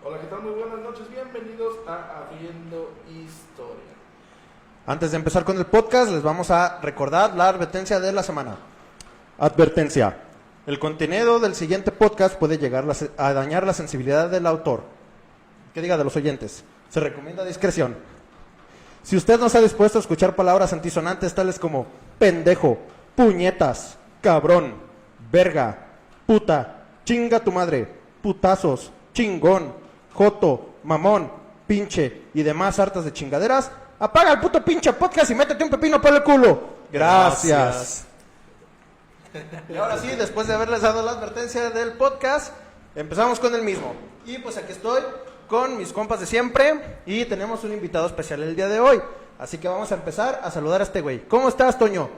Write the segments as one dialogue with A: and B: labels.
A: Hola, ¿qué tal? Muy buenas noches, bienvenidos a Habiendo Historia.
B: Antes de empezar con el podcast, les vamos a recordar la advertencia de la semana. Advertencia. El contenido del siguiente podcast puede llegar a dañar la sensibilidad del autor. Que diga de los oyentes. Se recomienda discreción. Si usted no está dispuesto a escuchar palabras antisonantes tales como pendejo, puñetas, cabrón, verga, puta, chinga tu madre, putazos, chingón, joto, mamón, pinche y demás hartas de chingaderas, apaga el puto pinche podcast y métete un pepino por el culo. Gracias. Y ahora sí, después de haberles dado la advertencia del podcast, empezamos con el mismo. Y pues aquí estoy con mis compas de siempre y tenemos un invitado especial el día de hoy. Así que vamos a empezar a saludar a este güey. ¿Cómo estás, Toño?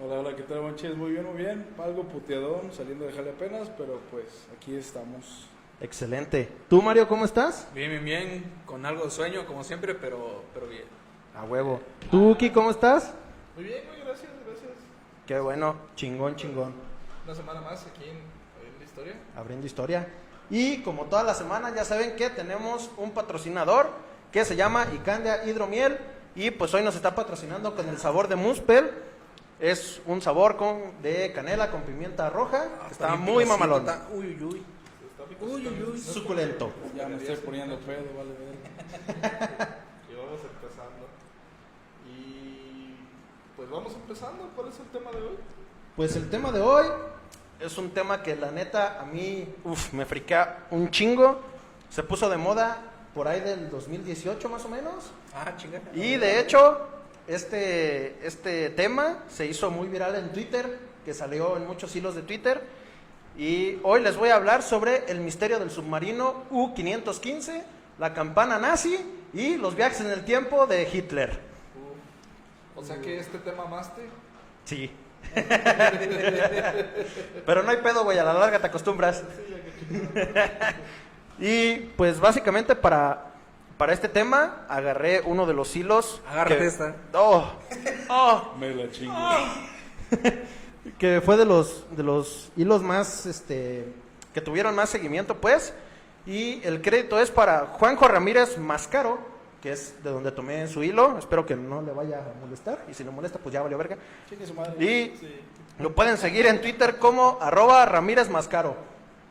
C: Hola, ¿qué tal, Monches? Muy bien. Algo puteadón, saliendo de jale apenas, pero pues aquí estamos.
B: Excelente. ¿Tú, Mario, cómo estás?
D: Bien, con algo de sueño, como siempre, pero bien.
B: A huevo. ¿Tú, Uki, cómo estás?
A: Muy bien, muy gracias.
B: Qué bueno, chingón.
A: Una semana más aquí en Habiendo Historia.
B: Abriendo historia. Y como toda la semana, ya saben que tenemos un patrocinador que se llama Icandia Hidromiel. Y pues hoy nos está patrocinando con el sabor de Muspel. Es un sabor de canela con pimienta roja. Que está muy mamalón.
D: Uy.
B: Suculento.
C: Ya me estoy poniendo pedo, vale ver.
A: Y vamos empezando. Y pues vamos empezando. ¿Cuál es el tema de hoy?
B: Pues el tema de hoy es un tema que la neta a mí me friquea un chingo. Se puso de moda por ahí del 2018 más o menos.
D: Chingada.
B: Y de hecho, este tema se hizo muy viral en Twitter, que salió en muchos hilos de Twitter. Y hoy les voy a hablar sobre el misterio del submarino U-515, la campana nazi y los viajes en el tiempo de Hitler.
A: O sea que este tema amaste.
B: Sí. Pero no hay pedo, güey, a la larga te acostumbras. Y pues básicamente para este tema agarré uno de los hilos.
D: Agárrate esta.
C: Me la chingo.
B: Que fue de los hilos más, que tuvieron más seguimiento, pues. Y el crédito es para Juanjo Ramírez Mascaro, que es de donde tomé su hilo. Espero que no le vaya a molestar. Y si no molesta, pues ya valió verga.
C: Chingue su madre.
B: Y lo pueden seguir en Twitter como @Ramírez Mascaro.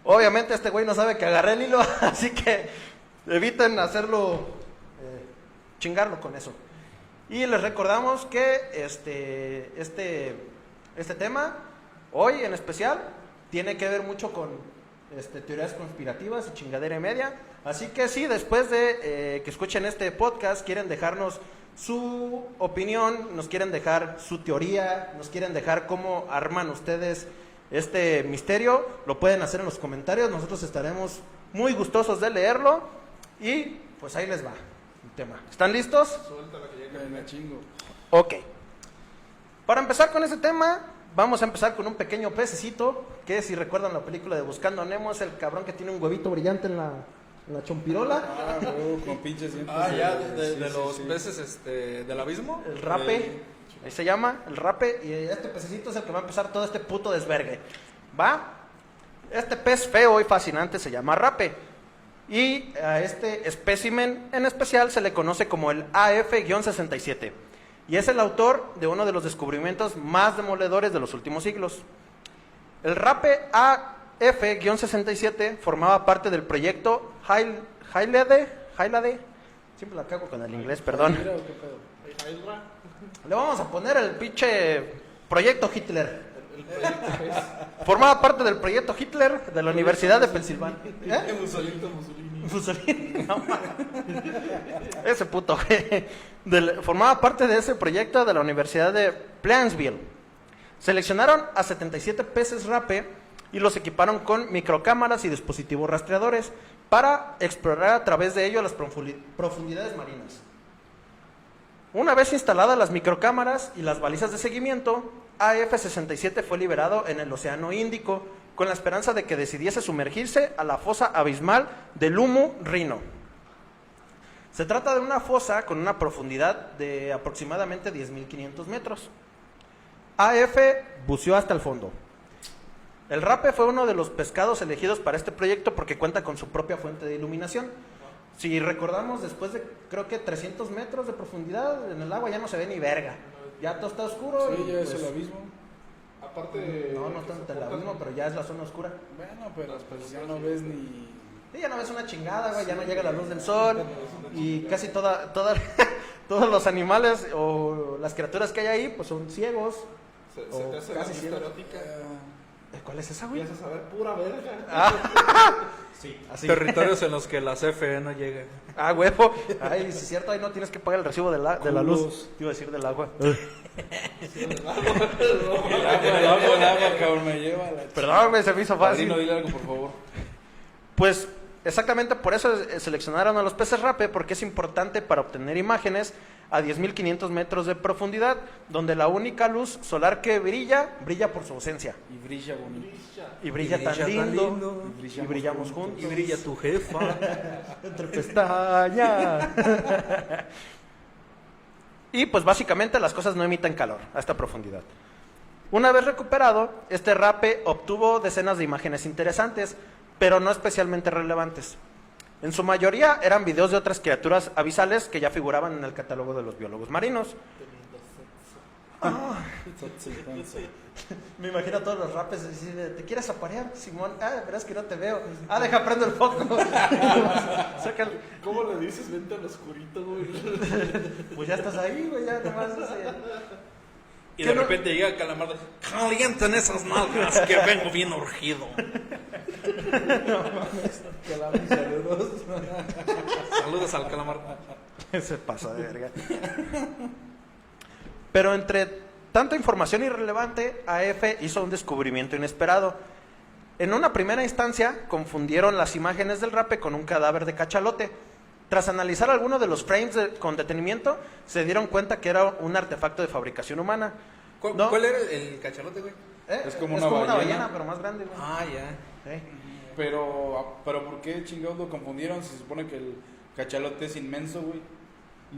B: Obviamente este güey no sabe que agarré el hilo, así que eviten hacerlo, chingarlo con eso. Y les recordamos que este tema, hoy en especial, tiene que ver mucho con teorías conspirativas y chingadera y media. Así que si después de que escuchen este podcast quieren dejarnos su opinión, nos quieren dejar su teoría, nos quieren dejar cómo arman ustedes este misterio, lo pueden hacer en los comentarios. Nosotros estaremos muy gustosos de leerlo. Y pues ahí les va el tema. ¿Están listos?
A: Suéltala que ya
C: Me la chingo.
B: Ok. Para empezar con ese tema, vamos a empezar con un pequeño pececito, que si recuerdan la película de Buscando a Nemo, es el cabrón que tiene un huevito brillante en la chompirola.
C: Con pinches dientes.
D: De los peces del abismo.
B: El rape, ahí se llama, el rape. Y este pececito es el que va a empezar todo este puto desvergue. ¿Va? Este pez feo y fascinante se llama rape. Y a este espécimen en especial se le conoce como el AF-67. Y es el autor de uno de los descubrimientos más demoledores de los últimos siglos. El rape AF-67 formaba parte del proyecto Hylade, siempre la cago con el inglés, perdón.
C: Mira, ¿qué pedo?
B: Le vamos a poner el pinche proyecto Hitler. Formaba parte del proyecto Hitler de la Universidad de Pensilvania. Mussolini, no mames. Ese puto, formaba parte de ese proyecto de la Universidad de Plantsville. Seleccionaron a 77 peces rape y los equiparon con microcámaras y dispositivos rastreadores para explorar a través de ello las profundidades marinas. Una vez instaladas las microcámaras y las balizas de seguimiento, AF-67 fue liberado en el Océano Índico con la esperanza de que decidiese sumergirse a la fosa abismal del Umu Rino. Se trata de una fosa con una profundidad de aproximadamente 10.500 metros. AF buceó hasta el fondo. El rape fue uno de los pescados elegidos para este proyecto porque cuenta con su propia fuente de iluminación. Si recordamos, después de creo que 300 metros de profundidad en el agua ya no se ve ni verga. Ya todo está oscuro.
C: Sí,
B: y,
C: ya es
B: pues,
C: el abismo.
A: Aparte.
B: No tanto el abismo, pero ya es la zona oscura.
C: Bueno, pero pues ya no ves ni...
B: Sí, ya no ves una chingada, güey, ya no llega la luz del sol. Y casi todos los animales o las criaturas que hay ahí, pues son ciegos.
A: Se
B: O
A: te hace
B: casi
A: la
B: ciego.
A: erótica.
B: ¿Cuál es esa, güey?
A: Empiezas a ver pura verga.
B: Sí, así.
D: Territorios en los que la CFE no llega.
B: Ah, huevo. Ay, si es cierto, ahí no tienes que pagar el recibo de la luz.
C: Culos.
B: Te iba a decir del agua.
C: El agua, cabrón, me lleva a la...
B: Perdón, güey, se me hizo fácil.
C: Padrino, dile algo, por favor.
B: Pues exactamente por eso seleccionaron a los peces rape, porque es importante para obtener imágenes a 10.500 metros de profundidad, donde la única luz solar que brilla por su ausencia.
C: Y brilla bonito.
B: Y brilla tan lindo. Y brillamos juntos.
D: Y brilla tu jefa.
B: Entre pestañas. Y pues básicamente las cosas no emiten calor a esta profundidad. Una vez recuperado, este rape obtuvo decenas de imágenes interesantes, pero no especialmente relevantes. En su mayoría eran videos de otras criaturas abisales que ya figuraban en el catálogo de los biólogos marinos. Me imagino a todos los rapes decir, ¿te quieres aparear, Simón? Ah, verás que no te veo. Ah, deja, prendo el foco. Saca el-
A: ¿Cómo le dices? Vente al oscurito, güey.
B: Pues ya estás ahí, güey, ya nomás.
D: Y
B: ¿Qué
D: de
B: no?
D: repente llega Calamardo. Calienten esas nalgas que vengo bien urgido.
C: Saludos.
D: Saludos al Calamardo.
B: Se pasa de verga. Pero entre tanta información irrelevante, AF hizo un descubrimiento inesperado. En una primera instancia, confundieron las imágenes del rape con un cadáver de cachalote. Tras analizar algunos de los frames con detenimiento, se dieron cuenta que era un artefacto de fabricación humana.
D: ¿Cuál,
B: No.
D: cuál era el cachalote, güey?
C: Es como
B: es
C: una
B: como una
C: ballena.
B: ballena, pero más grande, güey.
D: Ah, ya.
C: Pero ¿por qué chingados lo confundieron? Se supone que el cachalote es inmenso, güey.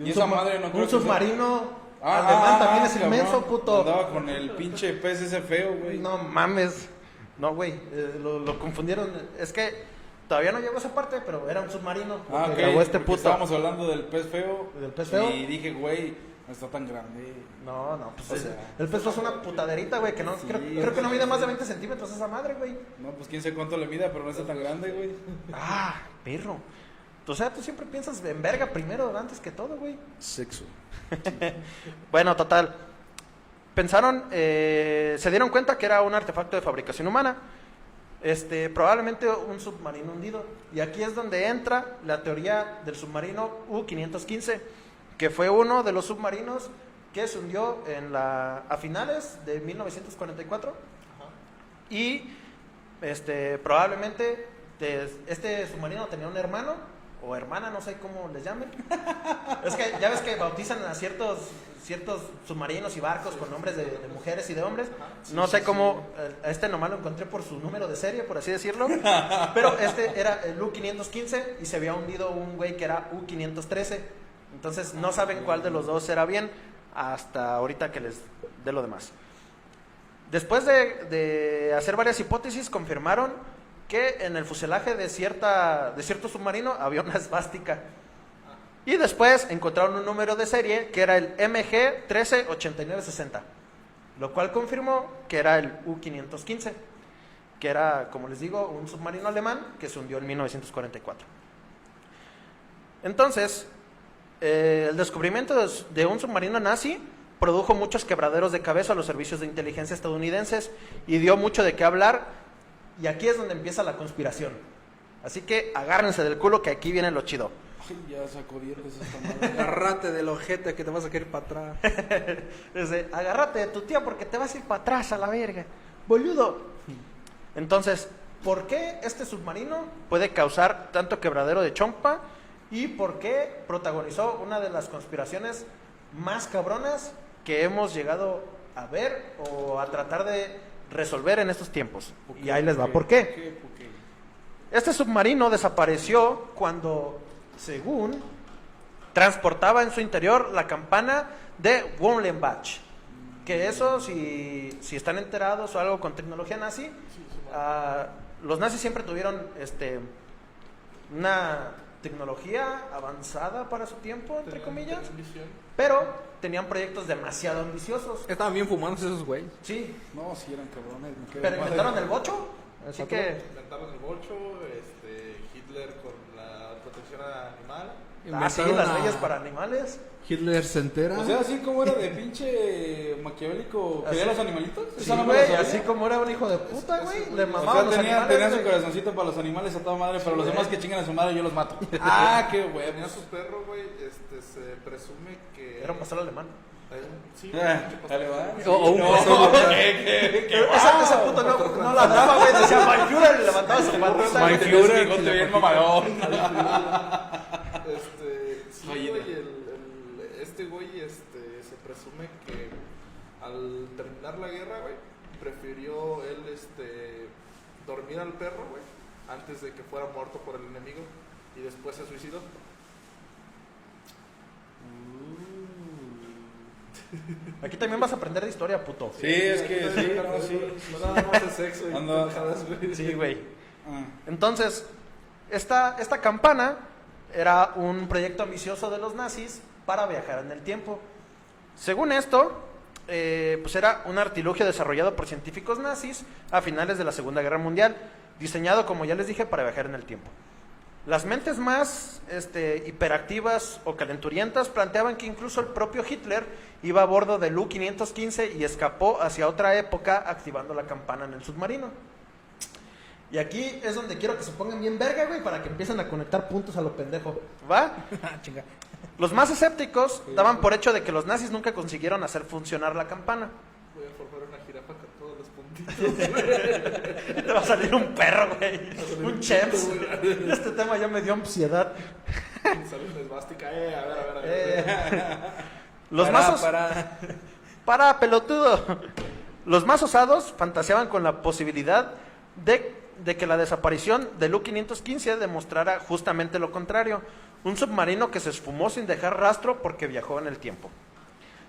C: Y esa madre no creo
B: un
C: que sea-
B: submarino alemán también es
C: cabrón.
B: inmenso, puto.
C: Andaba con el pinche pez ese feo, güey.
B: No mames. No, güey, lo confundieron. Es que todavía no llegó a esa parte, pero era un submarino.
C: Ah,
B: que
C: ok.
B: grabó este
C: porque
B: puto.
C: estábamos hablando del pez feo.
B: ¿Del pez feo?
C: Y dije, güey, no está tan grande.
B: No, pues
C: O sea,
B: el pez es una putaderita, güey, que no,
C: Sí,
B: creo que no mide más de 20 centímetros esa madre, güey.
C: No, pues quién sabe cuánto le mida, pero no está tan grande, güey.
B: Ah, perro. O sea, tú siempre piensas en verga primero, antes que todo, güey.
C: Sexo.
B: Bueno, total. Pensaron, se dieron cuenta que era un artefacto de fabricación humana. Probablemente un submarino hundido. Y aquí es donde entra la teoría del submarino U-515, que fue uno de los submarinos que se hundió a finales de 1944. Y probablemente este submarino tenía un hermano o hermana, no sé cómo les llamen. Es que ya ves que bautizan a ciertos submarinos y barcos con nombres de mujeres y de hombres. No sé cómo, este nomás lo encontré por su número de serie, por así decirlo. Pero este era el U-515 y se había hundido un güey que era U-513. Entonces no saben cuál de los dos era bien hasta ahorita que les dé lo demás. Después de hacer varias hipótesis, confirmaron que en el fuselaje de cierto submarino había una esvástica. Y después encontraron un número de serie que era el MG138960, lo cual confirmó que era el U-515, que era, como les digo, un submarino alemán que se hundió en 1944. Entonces, el descubrimiento de un submarino nazi produjo muchos quebraderos de cabeza a los servicios de inteligencia estadounidenses y dio mucho de qué hablar. Y aquí es donde empieza la conspiración. Así que agárrense del culo que aquí viene lo chido.
C: Ay, ya sacó dientes esta madre.
D: Agárrate del ojete que te vas a caer para atrás.
B: Dice, agárrate de tu tía porque te vas a ir para atrás a la verga. Boludo. Entonces, ¿por qué este submarino puede causar tanto quebradero de chompa? ¿Y por qué protagonizó una de las conspiraciones más cabronas que hemos llegado a ver o a tratar de resolver en estos tiempos? Y ahí les va. ¿Por qué?
C: ¿Por qué?
B: Este submarino desapareció cuando, según, transportaba en su interior la campana de Worlenbach. Que eso, si están enterados o algo con tecnología nazi, los nazis siempre tuvieron tecnología avanzada para su tiempo, entre comillas,
A: Televisión.
B: pero tenían proyectos demasiado ambiciosos.
E: Estaban bien fumados esos güeyes.
B: Sí,
C: No, sí eran cabrones. me quedé
B: pero
C: mal.
B: inventaron el bocho, así que...
A: Inventaron el bocho, Hitler con la protección animal.
B: Ah, sí, las leyes para animales.
E: Hitler se entera.
C: O sea, así como era de pinche maquiavélico, ¿quería
B: Así-
C: los animalitos?
B: Sí,
C: Esa no me la
B: güey,
C: sabía.
B: así como era un hijo de puta, güey, le
C: O
B: mamaba
C: sea,
B: los
C: tenía
B: animales,
C: su
B: güey.
C: corazoncito para los animales a toda madre, pero los
A: güey.
C: demás que chingan a su madre yo los mato. Ah, qué
A: Tenía
C: huevos.
A: su perro, güey, se presume que...
B: Era un pastor alemán.
A: Sí,
C: Dale, va.
E: O un
C: No,
E: pastor.
B: Ese puto no ladraba, güey, decía Mein Führer y levantaba su patita.
E: Mein
B: güey.
E: Führer.
C: Tenía su bigote bien mamadón.
A: Sí,
C: Oye,
A: güey, este güey, se presume que al terminar la guerra, güey, prefirió él, dormir al perro, güey, antes de que fuera muerto por el enemigo y después se suicidó.
B: Aquí también vas a aprender de historia, puto.
C: Sí, es que sí, no, sí.
A: No nada más de sexo y
C: Ando-
A: pendejadas, güey.
B: Sí, güey.
C: Ah.
B: Entonces, esta campana era un proyecto ambicioso de los nazis para viajar en el tiempo. Según esto, pues era un artilugio desarrollado por científicos nazis a finales de la Segunda Guerra Mundial, diseñado, como ya les dije, para viajar en el tiempo. Las mentes más hiperactivas o calenturientas planteaban que incluso el propio Hitler iba a bordo del U-515 y escapó hacia otra época activando la campana en el submarino. Y aquí es donde quiero que se pongan bien verga, güey, para que empiecen a conectar puntos a lo pendejo. ¿Va?
E: Chinga.
B: Los más escépticos daban por hecho de que los nazis nunca consiguieron hacer funcionar la campana.
A: Voy a formar una jirafa con todos los puntitos.
B: Te va a salir un perro, güey. Un chems. Este tema ya me dio ansiedad.
A: Sale una esvástica, a ver.
B: Los más Para, pelotudo. Los más osados fantaseaban con la posibilidad de que la desaparición del U-515 demostrara justamente lo contrario. Un submarino que se esfumó sin dejar rastro porque viajó en el tiempo.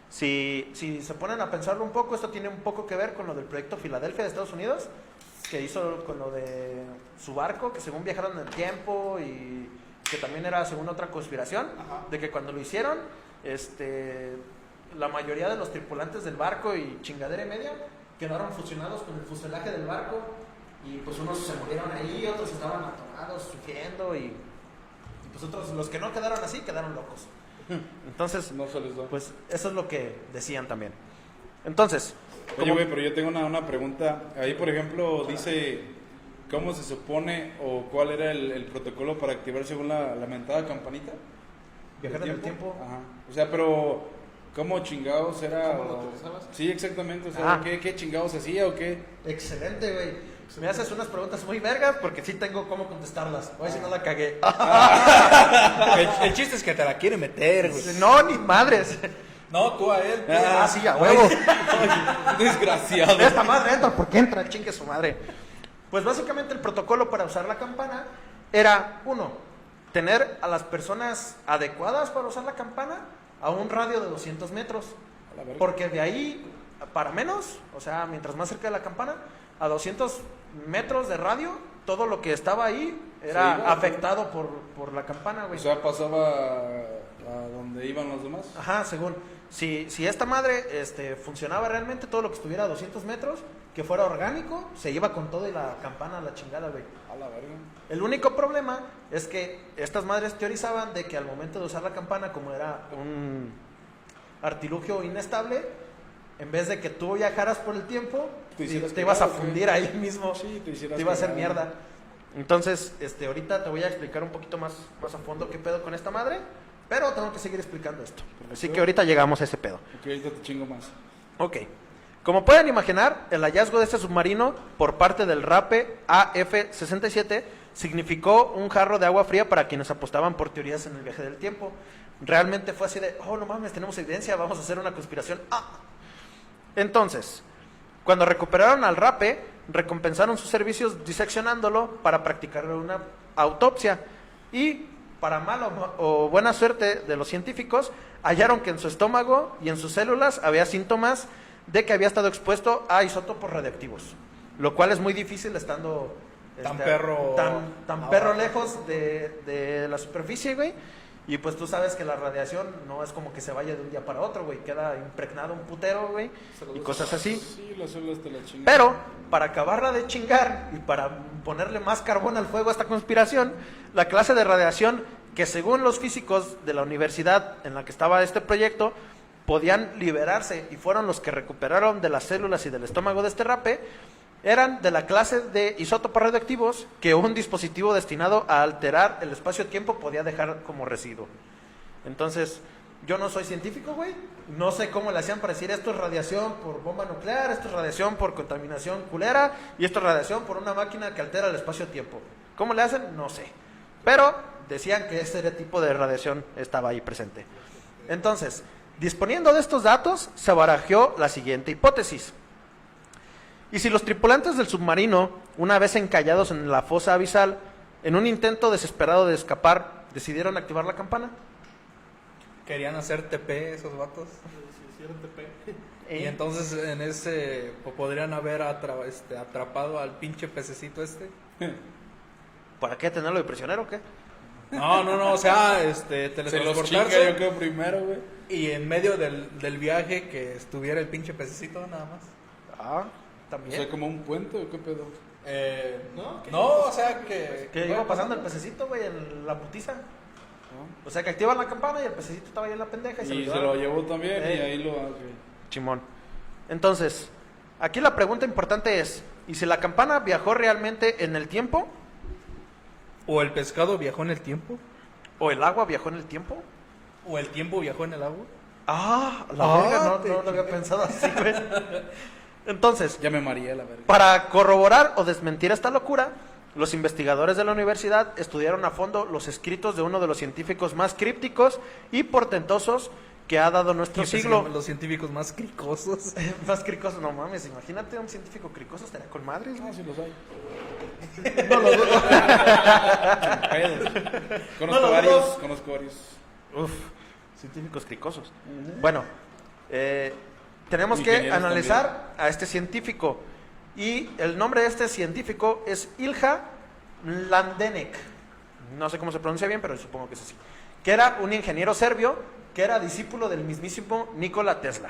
B: Si se ponen a pensarlo un poco, esto tiene un poco que ver con lo del proyecto Filadelfia de Estados Unidos, que hizo con lo de su barco, que según viajaron en el tiempo y que también era según otra conspiración, de que cuando lo hicieron, la mayoría de los tripulantes del barco y chingadera y media quedaron fusionados con el fuselaje del barco y pues unos se murieron ahí, otros estaban atorados, sufriendo y pues otros, los que no quedaron así, quedaron locos. Entonces,
C: No se les da.
B: pues eso es lo que decían también. Entonces,
C: Oye, güey, pero yo tengo una pregunta. Ahí, por ejemplo, dice cómo se supone o cuál era el protocolo para activar según la mentada campanita.
B: viajar en el tiempo.
C: Ajá. O sea, pero ¿cómo chingados era?
A: ¿Cómo lo utilizabas?
C: Sí, exactamente. O sea,
B: Ah.
C: ¿qué chingados hacía o qué?
B: Excelente, güey. Me haces unas preguntas muy vergas porque sí tengo cómo contestarlas. Hoy si no la cagué.
E: El chiste es que te la quiere meter, güey.
B: No, ni madres.
E: No, tú a él.
B: Ah, sí, a huevo.
C: Desgraciado.
B: Esta madre entra porque entra, chingue su madre. Pues básicamente el protocolo para usar la campana era, uno, tener a las personas adecuadas para usar la campana a un radio de 200 metros.
C: A la verga.
B: Porque de ahí para menos, o sea, mientras más cerca de la campana, a 200 metros de radio, todo lo que estaba ahí era
C: Se iba,
B: afectado por la campana, güey.
C: O sea, pasaba a donde iban los demás.
B: Ajá, según. Si esta madre funcionaba realmente, todo lo que estuviera a 200 metros, que fuera orgánico, se iba con todo y la campana a la chingada, güey.
C: A la verga.
B: El único problema es que estas madres teorizaban de que al momento de usar la campana, como era un artilugio inestable, en vez de que tú viajaras por el tiempo,
C: Te hicieras
B: te ibas a
C: cagado, ¿qué?
B: fundir ahí mismo,
C: Sí, te hicieras
B: iba a hacer
C: cagado.
B: mierda. Entonces, ahorita te voy a explicar un poquito más a fondo qué pedo con esta madre, pero tengo que seguir explicando esto. Así que ahorita llegamos a ese pedo.
C: Ok, ahorita te chingo más.
B: Ok. Como pueden imaginar, el hallazgo de este submarino por parte del RAPE AF-67 significó un jarro de agua fría para quienes apostaban por teorías en el viaje del tiempo. Realmente fue así de, oh, no mames, tenemos evidencia, vamos a hacer una conspiración. Ah. Entonces, cuando recuperaron al RAPE, recompensaron sus servicios diseccionándolo para practicarle una autopsia. Y, para mala o buena suerte de los científicos, hallaron que en su estómago y en sus células había síntomas de que había estado expuesto a isótopos radiactivos, lo cual es muy difícil estando
E: Tan perro
B: tan perro lejos de la superficie, güey. Y pues tú sabes que la radiación no es como que se vaya de un día para otro, güey. Queda impregnado un putero, güey. Y cosas así.
C: Sí, las células te la chingan.
B: Pero, para acabarla de chingar y para ponerle más carbón al fuego a esta conspiración, la clase de radiación que según los físicos de la universidad en la que estaba este proyecto, podían liberarse y fueron los que recuperaron de las células y del estómago de este rape, eran de la clase de isótopos radioactivos que un dispositivo destinado a alterar el espacio-tiempo podía dejar como residuo. Entonces, yo no soy científico, güey. No sé cómo le hacían para decir esto es radiación por bomba nuclear, esto es radiación por contaminación culera y esto es radiación por una máquina que altera el espacio-tiempo. ¿Cómo le hacen? No sé. Pero decían que ese tipo de radiación estaba ahí presente. Entonces, disponiendo de estos datos, se barajeó la siguiente hipótesis. ¿Y si los tripulantes del submarino, una vez encallados en la fosa abisal, en un intento desesperado de escapar, decidieron activar la campana?
E: Querían hacer TP esos vatos.
A: Si hicieron TP.
E: Y entonces en ese podrían haber atrapado al pinche pececito este.
B: ¿Para qué tenerlo de prisionero o qué?
E: No, o sea,
C: Se los chinga, yo
E: teletransportarse
C: creo primero, güey.
E: y en medio del viaje que estuviera el pinche pececito nada más.
B: Ah,
C: O
B: también.
C: sea, como un puente o qué pedo.
E: No, o sea que...
B: Que iba pasando el pececito, güey, en la putiza. O sea, que activan la campana y el pececito estaba ahí en la pendeja y,
C: Y se lo llevó también y
B: Eh.
C: ahí lo...
B: Chimón. Entonces, aquí la pregunta importante es, ¿y si la campana viajó realmente en el tiempo?
E: O el pescado viajó en el tiempo,
B: ¿O el agua viajó en el tiempo?
E: o el tiempo viajó en el agua.
B: Ah, la verga, no lo había pensado así, güey. Entonces,
C: Ya me mareé, la verga.
B: para corroborar o desmentir esta locura, los investigadores de la universidad estudiaron a fondo los escritos de uno de los científicos más crípticos y portentosos que ha dado nuestro siglo.
E: Los científicos más cricosos.
B: Más cricosos, no mames, imagínate un científico cricoso, estaría con madres,
C: Ah,
B: güey.
C: sí los hay.
B: No lo dudo.
C: Pedos.
B: No
C: Conozco
B: lo
C: varios,
B: dudo.
C: conozco varios.
B: Uf, científicos cricosos. Bueno, tenemos que
C: Ingenieros
B: analizar a este científico. Y el nombre de este científico es Ilja Mladenovic. No sé cómo se pronuncia bien, pero supongo que es así. Que era un ingeniero serbio que era discípulo del mismísimo Nikola Tesla.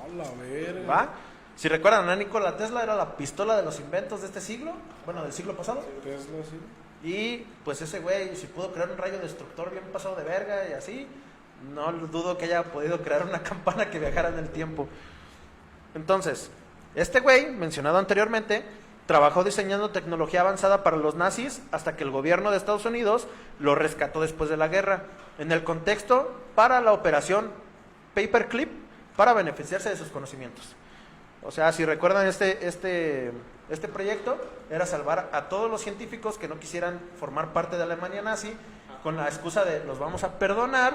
C: A la verga.
B: ¿Va? Si recuerdan, a Nikola Tesla era la pistola de los inventos de este siglo, bueno, del siglo pasado.
C: Tesla, sí.
B: Y pues ese güey, si pudo crear un rayo destructor bien pasado de verga y así, no dudo que haya podido crear una campana que viajara en el tiempo. Entonces, este güey, mencionado anteriormente, trabajó diseñando tecnología avanzada para los nazis hasta que el gobierno de Estados Unidos lo rescató después de la guerra, en el contexto para la operación Paperclip, para beneficiarse de sus conocimientos. O sea, si recuerdan este proyecto, era salvar a todos los científicos que no quisieran formar parte de la Alemania nazi, con la excusa de los vamos a perdonar,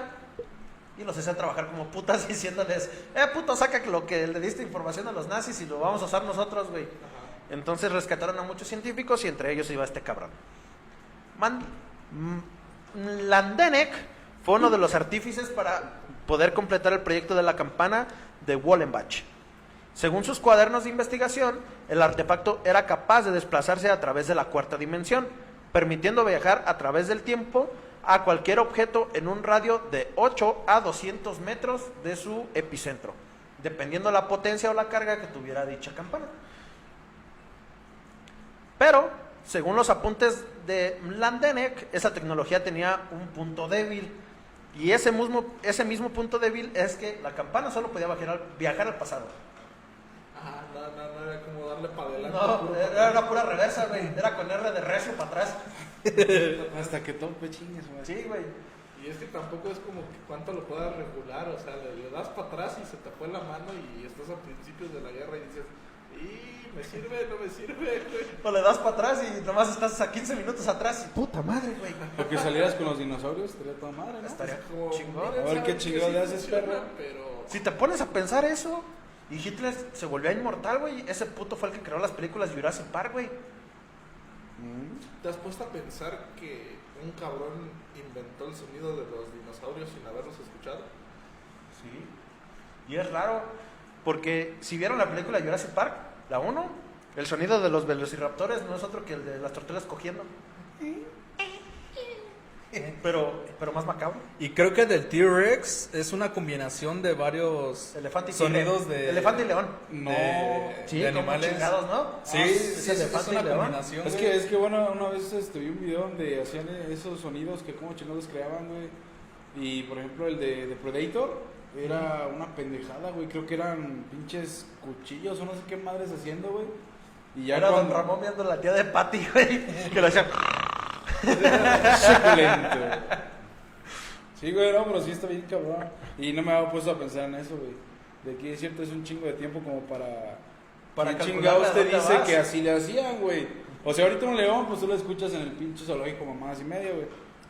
B: y los hacían trabajar como putas diciéndoles, puto, saca lo que le diste información a los nazis y lo vamos a usar nosotros, güey. Entonces rescataron a muchos científicos y entre ellos iba este cabrón. Mladenovic fue uno de los artífices para poder completar el proyecto de la campana de Wallenbach. Según sus cuadernos de investigación, el artefacto era capaz de desplazarse a través de la cuarta dimensión, permitiendo viajar a través del tiempo a cualquier objeto en un radio de 8 a 200 metros de su epicentro, dependiendo la potencia o la carga que tuviera dicha campana. Pero, según los apuntes de Mladenovic, esa tecnología tenía un punto débil, y ese mismo punto débil es que la campana solo podía viajar al pasado.
A: Ajá, no era como darle para adelante.
B: No, era pura reversa, güey. Era con R de recio para atrás.
C: Hasta que tope chingues, güey.
B: Sí, güey.
A: Y es que tampoco es como que cuánto lo puedas regular, o sea, le das para atrás y se te fue la mano y estás a principios de la guerra y dices, ¿me sirve? ¿No me sirve?
B: O le das para atrás y nomás estás a 15 minutos atrás y puta madre, güey.
C: O que salieras con los dinosaurios, estaría toda madre, ¿no?
B: Estaría
A: Como,
B: chingón.
A: miren,
C: A ver qué
A: saben que
C: chingado
A: sí
C: le haces,
A: funciona,
C: perro.
A: Pero
B: Si te pones a pensar eso, y Hitler se volvió inmortal, güey, ese puto fue el que creó las películas Jurassic Park, güey.
A: ¿te has puesto a pensar que un cabrón inventó el sonido de los dinosaurios sin haberlos escuchado?
B: Sí. Y es raro, porque si vieron la película Jurassic Park, la 1, el sonido de los velociraptores no es otro que el de las tortugas cogiendo. pero más macabro.
E: Y creo que del T-Rex es una combinación de varios
B: Elefante y tigre.
E: sonidos de...
B: Elefante y león.
C: No.
B: Sí,
E: de
B: como
E: animales.
B: chingados, ¿no?
E: Sí,
B: es
E: sí, es
B: elefante
E: una
B: y león.
E: combinación.
C: Es que bueno, una vez vi un video donde hacían esos sonidos que como chingados creaban, güey. Y por ejemplo el de Predator era una pendejada, güey. Creo que eran pinches cuchillos o no sé qué madres haciendo, güey. Y ya
B: Era Don
C: cuando-
B: Ramón viendo a la tía de Patty, güey, que lo hacía...
C: Suculento. Sí, güey, no, pero sí está bien cabrón. Y no me había puesto a pensar en eso, güey. De que es cierto, es un chingo de tiempo como para...
B: Para
C: ¿Quién
B: calcular
C: chingados
B: a
C: te
B: dónde
C: dice
B: vas?
C: que así le hacían, güey? O sea, ahorita un león, pues tú lo escuchas en el pinche zoológico mamás y media, güey.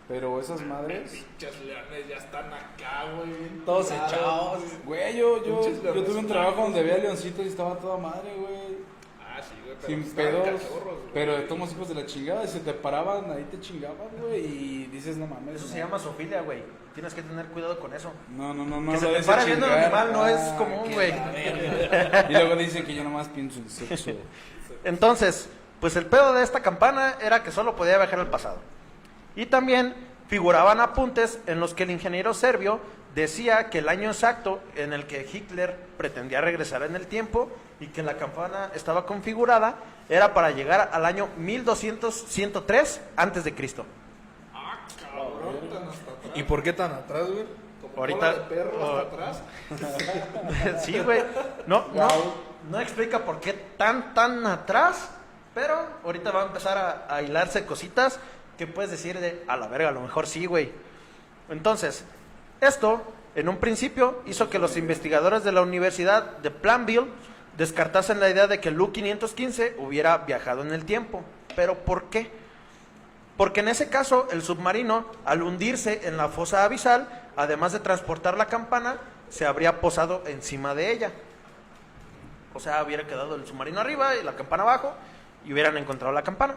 C: Pero esas madres...
A: Pinches leones ya están acá, güey. bien
E: Todos
A: tirados,
E: echados.
A: güey.
C: Güey, yo
A: Pinches
C: tuve un
A: leones
C: trabajo donde
A: blancos.
C: veía leoncitos y estaba toda madre, güey.
A: Ah, sí, güey, pero
C: Sin
A: estaban
C: pedos.
A: cachorros, güey.
C: Pero tomos hijos de la chingada y se te paraban, ahí te chingaban, güey. Y dices, no mames.
B: Eso
C: no.
B: se llama zoofilia, güey. Tienes que tener cuidado con eso.
C: No,
B: Que se
C: lo
B: te
C: des
B: pare
C: a
B: viendo el
C: chingar.
B: animal no es
C: Ah,
B: común,
C: qué
B: güey.
C: la verga. Y luego dicen que yo nomás pienso en sexo.
B: Entonces, pues el pedo de esta campana era que solo podía viajar al pasado. Y también figuraban apuntes en los que el ingeniero serbio decía que el año exacto en el que Hitler pretendía regresar en el tiempo y que la campana estaba configurada era para llegar al año 1203 antes de Cristo.
A: Ah, cabrón, tan hasta atrás.
E: ¿Y por qué tan atrás, güey?
A: Como
B: ahorita-
A: cola de perro hasta atrás.
B: Sí, güey. No explica por qué tan atrás, pero ahorita va a empezar a hilarse cositas que puedes decir de, a la verga, a lo mejor sí, güey. Entonces, esto, en un principio, hizo que los investigadores de la Universidad de Plainville descartasen la idea de que el U-515 hubiera viajado en el tiempo. ¿Pero por qué? Porque en ese caso, el submarino, al hundirse en la fosa abisal, además de transportar la campana, se habría posado encima de ella. O sea, hubiera quedado el submarino arriba y la campana abajo, y hubieran encontrado la campana.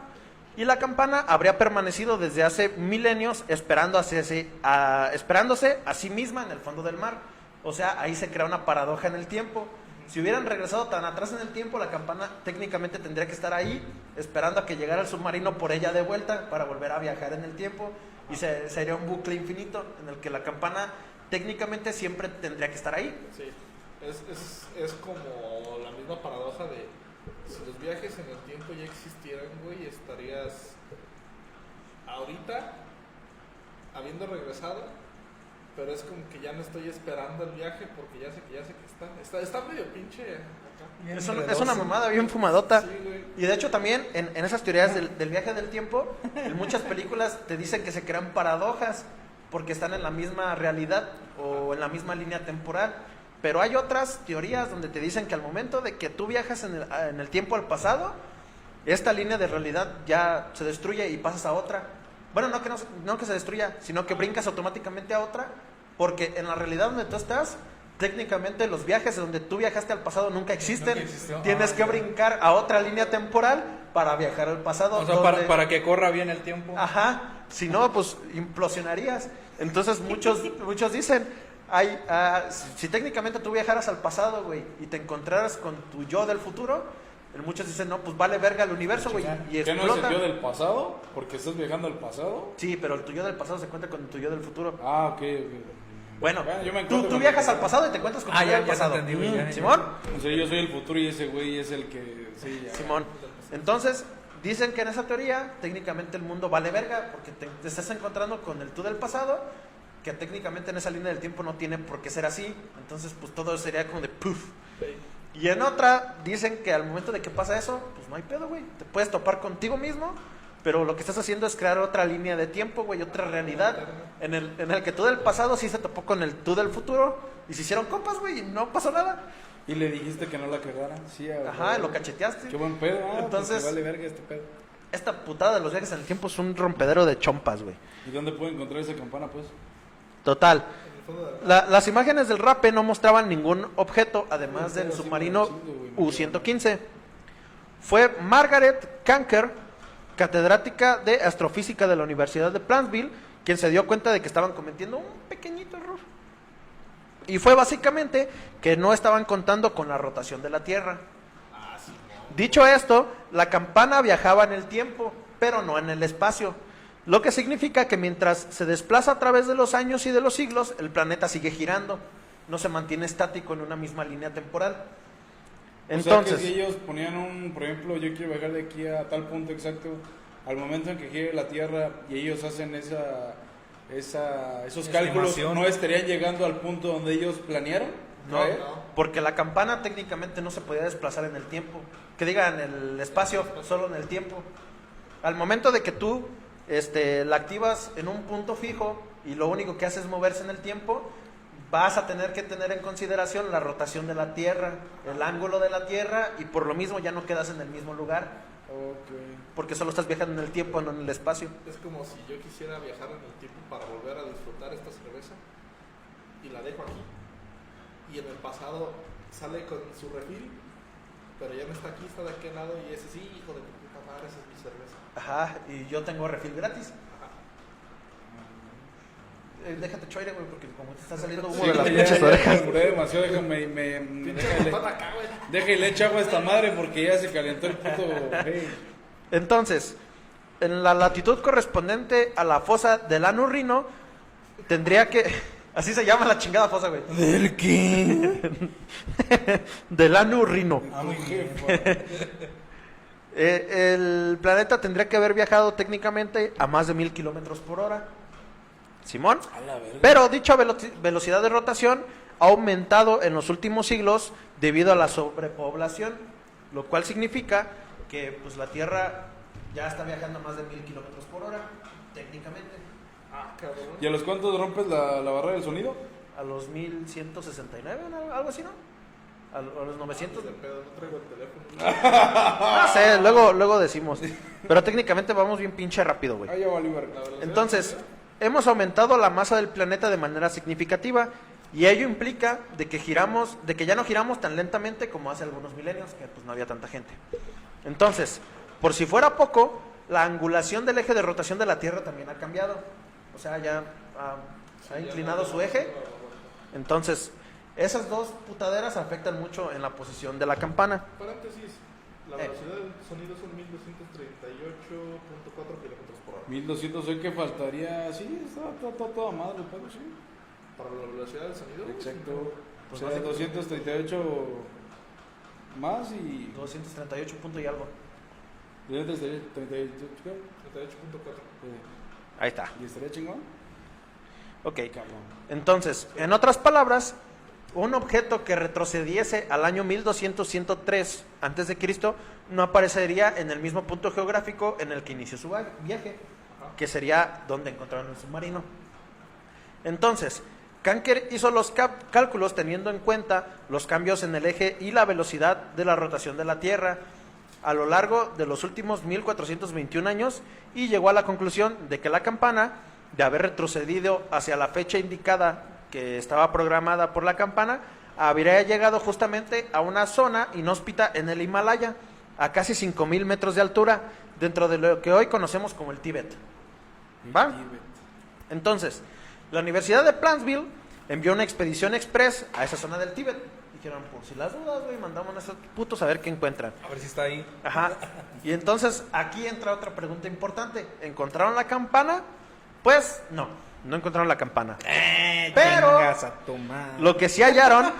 B: Y la campana habría permanecido desde hace milenios esperándose a sí misma en el fondo del mar. O sea, ahí se crea una paradoja en el tiempo. Si hubieran regresado tan atrás en el tiempo, la campana técnicamente tendría que estar ahí, esperando a que llegara el submarino por ella de vuelta para volver a viajar en el tiempo. Y sería un bucle infinito en el que la campana técnicamente siempre tendría que estar ahí.
A: Sí, es como la misma paradoja de si los viajes en el tiempo ya existieran, güey, estarías ahorita habiendo regresado, pero es como que ya no estoy esperando el viaje porque ya sé que está medio pinche acá.
B: Es una mamada bien fumadota.
A: Sí, güey.
B: Y de hecho también en esas teorías del viaje del tiempo, en muchas películas te dicen que se crean paradojas porque están en la misma realidad o en la misma línea temporal. Pero hay otras teorías donde te dicen que al momento de que tú viajas en el tiempo al pasado, esta línea de realidad ya se destruye y pasas a otra. Bueno, no que se destruya, sino que brincas automáticamente a otra, porque en la realidad donde tú estás, técnicamente los viajes donde tú viajaste al pasado nunca existen.
E: Nunca existió.
B: Tienes que brincar a otra línea temporal para viajar al pasado.
E: O sea,
B: donde-
E: para que corra bien el tiempo.
B: Ajá, si no, pues implosionarías. Entonces muchos dicen, si técnicamente tú viajaras al pasado, güey, y te encontraras con tu yo del futuro, muchos dicen, no, pues vale verga el universo, güey, y
C: ¿Qué no es
B: explota.
C: el yo del pasado? ¿Porque estás viajando al pasado?
B: Sí, pero el tuyo del pasado se cuenta con tu yo del futuro.
C: Ah, ok.
B: Bueno,
C: Yo me
B: tú
C: encuentro con
B: viajas
C: el-
B: al pasado y te encuentras con
E: Ah,
B: tu yo
E: ya
B: del
E: te
B: pasado.
E: entendí, güey, ya.
B: ¿Simón?
C: O sea, yo soy el futuro y ese güey es el que... Sí, ya.
B: Simón. Entonces, dicen que en esa teoría, técnicamente el mundo vale verga, porque te estás encontrando con el tú del pasado, que técnicamente en esa línea del tiempo no tiene por qué ser así. Entonces, pues todo sería como de puff. Y en otra, dicen que al momento de que pasa eso, pues no hay pedo, güey. Te puedes topar contigo mismo, pero lo que estás haciendo es crear otra línea de tiempo, güey, otra realidad, en el que tú del pasado sí se topó con el tú del futuro, y se hicieron compas, güey, y no pasó nada.
C: Y le dijiste que no la cagara. Sí,
B: Ajá, lo cacheteaste.
C: Qué buen pedo.
B: Entonces-
C: Entonces... vale verga este pedo.
B: Esta putada de los viajes en el tiempo es un rompedero de chompas, güey.
C: ¿Y dónde puedo encontrar esa campana, pues?
B: Total.
A: En el fondo de la...
B: Las imágenes del rape no mostraban ningún objeto, además del submarino U-115. Fue Margaret Kanker, catedrática de astrofísica de la Universidad de Plainville, quien se dio cuenta de que estaban cometiendo un pequeñito error. Y fue básicamente que no estaban contando con la rotación de la Tierra. Dicho esto, la campana viajaba en el tiempo, pero no en el espacio. lo que significa que mientras se desplaza a través de los años y de los siglos, el planeta sigue girando, no se mantiene estático en una misma línea temporal. Entonces,
C: o sea que si ellos ponían por ejemplo, yo quiero viajar de aquí a tal punto exacto, al momento en que gire la Tierra y ellos hacen esos cálculos,
E: Estimación.
C: ¿no estarían llegando al punto donde ellos planearon?
B: no,
C: ¿Eh?
B: porque la campana técnicamente no se podía desplazar en el tiempo, que diga en el espacio, solo en el tiempo. Al momento de que tú la activas en un punto fijo y lo único que hace es moverse en el tiempo, vas a tener que tener en consideración la rotación de la Tierra, el ángulo de la Tierra, y por lo mismo ya no quedas en el mismo lugar,
C: Okay.
B: porque solo estás viajando en el tiempo, no en el espacio.
A: Es como si yo quisiera viajar en el tiempo para volver a disfrutar esta cerveza y la dejo aquí. Y en el pasado sale con su refil, pero ya no está aquí, está de aquel lado y ese sí, hijo de puta madre, esa es mi cerveza.
B: Ajá, y yo tengo refil gratis. Déjate choire, güey, porque como te está saliendo humo de las
C: Sí,
B: pinches
C: ya
B: orejas.
C: me apuré demasiado, déjame,
A: Pata acá, güey.
C: deja y le echo agua a esta madre porque ya se calentó el puto. Hey.
B: Entonces, en la latitud correspondiente a la fosa del Anurrino, tendría que... Así se llama la chingada fosa, güey.
E: ¿Del qué?
B: Del Anurrino.
C: A mi jefa.
B: El planeta tendría que haber viajado técnicamente a más de 1000 kilómetros por hora. Simón.
C: A la verga.
B: Pero dicha velocidad de rotación ha aumentado en los últimos siglos debido a la sobrepoblación, lo cual significa que pues la Tierra ya está viajando a más de 1000 kilómetros por hora, técnicamente.
A: Ah, cabrón.
C: ¿Y a los cuántos rompes la barrera del sonido?
B: A los 1169, ¿no? Algo así, ¿no? A los 900.
A: De pedo, no traigo el teléfono.
B: No sé, luego decimos. Pero técnicamente vamos bien pinche rápido, güey.
C: Ah, ya valió verga.
B: Entonces, hemos aumentado la masa del planeta de manera significativa y ello implica de que ya no giramos tan lentamente como hace algunos milenios, que pues no había tanta gente. Entonces, por si fuera poco, la angulación del eje de rotación de la Tierra también ha cambiado. O sea, ya ha inclinado su eje. Entonces, esas dos putaderas afectan mucho en la posición de la campana.
A: Paréntesis, la velocidad del sonido son 1238.4 kilómetros por hora.
C: 1200, hoy que faltaría. Sí, está toda madre, pero sí.
A: Para la velocidad del sonido.
C: Exacto.
B: Pues
C: O sea, 238 más y.
B: 238 punto y algo.
C: 238, ¿qué?
A: 38.4.
B: Ahí está.
C: ¿Y estaría chingón?
B: Ok.
C: Cabrón.
B: Entonces, en otras palabras, un objeto que retrocediese al año 1200-103 antes de Cristo no aparecería en el mismo punto geográfico en el que inició su viaje, que sería donde encontraron el submarino. Entonces, Kanker hizo los cálculos teniendo en cuenta los cambios en el eje y la velocidad de la rotación de la Tierra a lo largo de los últimos 1421 años y llegó a la conclusión de que la campana, de haber retrocedido hacia la fecha indicada que estaba programada por la campana, habría llegado justamente a una zona inhóspita en el Himalaya, a casi 5000 metros de altura, dentro de lo que hoy conocemos como el Tíbet. ¿Va? Entonces, la Universidad de Plantsville envió una expedición express a esa zona del Tíbet. Dijeron, por si las dudas, güey, mandamos a esos putos a ver qué encuentran.
E: A ver si está ahí.
B: Ajá. Y entonces aquí entra otra pregunta importante. ¿Encontraron la campana? Pues no encontraron la campana. Pero
E: Chingas a tu madre.
B: lo que sí hallaron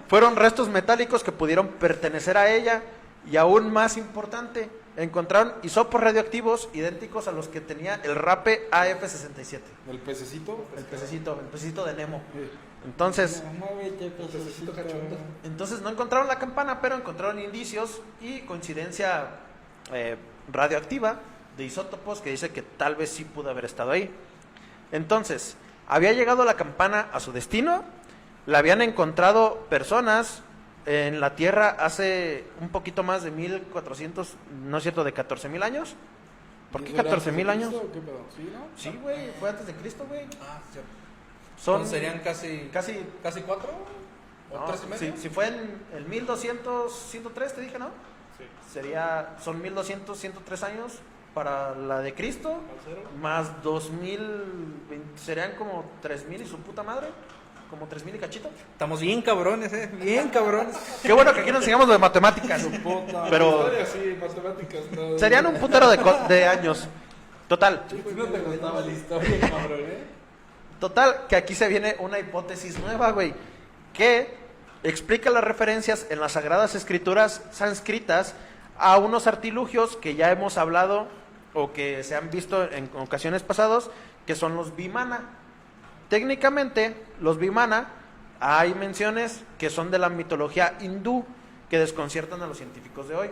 B: fueron restos metálicos que pudieron pertenecer a ella. Y aún más importante, encontraron hisopos radioactivos idénticos a los que tenía el rape AF-67.
C: ¿El pececito?
B: El pececito de Nemo. Entonces,
C: Muévete, pececito cachondo.
B: entonces no encontraron la campana, pero encontraron indicios y coincidencia radioactiva de isótopos que dice que tal vez sí pudo haber estado ahí. Entonces, había llegado la campana a su destino, la habían encontrado personas en la Tierra hace un poquito más de 1400, no es cierto, de 14,000 años. ¿Por qué
C: ¿Y eso era
B: 14,000
C: antes de
B: años?
C: Cristo o ¿Qué pedo? ¿Sí, no?
B: Sí, güey, fue antes de Cristo, güey.
E: Ah, cierto.
B: Son
E: Entonces serían casi 4 o
B: no,
E: 3 y medio.
B: si fue en el 1200-103, te dije, ¿no?
A: Sí.
B: Son 1200-103 años para la de Cristo,
A: Al cero.
B: más 2000, serían como 3000 y su puta madre, como 3000 y cachito.
E: Estamos bien cabrones, bien cabrones.
B: Qué bueno que aquí nos enseñamos lo de matemáticas, pero
A: Historia, sí, matemáticas, no.
B: serían un putero de años. Total,
C: No te gustaba la historia, cabrón,
B: Total, que aquí se viene una hipótesis nueva, güey, que explica las referencias en las Sagradas Escrituras sánscritas a unos artilugios que ya hemos hablado o que se han visto en ocasiones pasadas, que son los vimana. Técnicamente, los vimana, hay menciones que son de la mitología hindú, que desconciertan a los científicos de hoy,